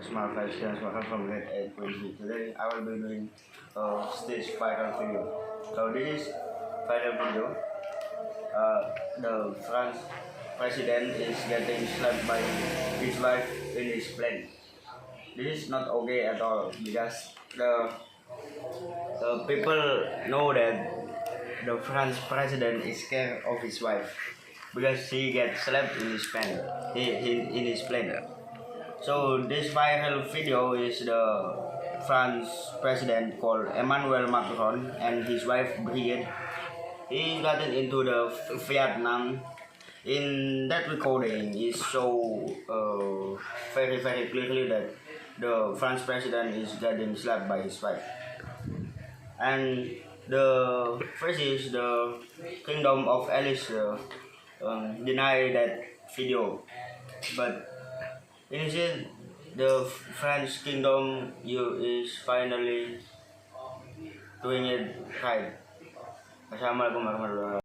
Smart 5 students, welcome from grade 8 Quincy. Today I will be doing a stage viral video. So this is viral video. The France president is getting slapped by his wife in his plane. This is not okay at all because the people know that the French president is scared of his wife because he gets slapped in his plane. In his plane. So this viral video is the France president called Emmanuel Macron and his wife Brigitte. He gotten into the Vietnam. In that recording, it show very clearly that the French president is getting slapped by his wife. And the first is the Kingdom of Alice deny that video, but instead the French Kingdom is finally doing it right. Assalamualaikum warahmatullahi wabarakatuh.